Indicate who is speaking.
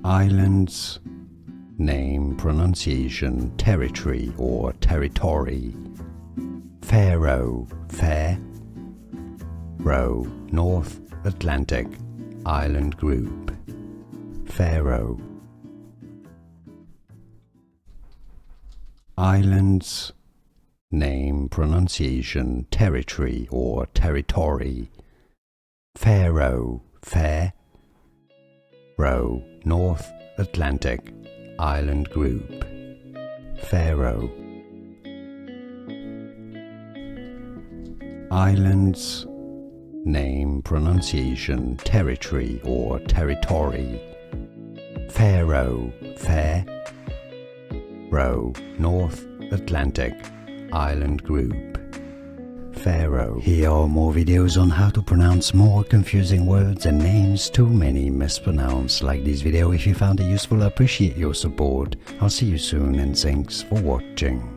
Speaker 1: Islands, name, pronunciation, territory or territory. Faroe, fair. Row, North Atlantic Island Group. Faroe. Islands, name, pronunciation, territory or territory. Faroe, fair. Row, North Atlantic Island Group. Faroe. Islands, name, pronunciation, territory or territory. Faroe, fair. Row, North Atlantic Island Group. Faroe. Here are more videos on how to pronounce more confusing words and names too many mispronounced. Like this video if you found it useful. I appreciate your support. I'll see you soon and thanks for watching.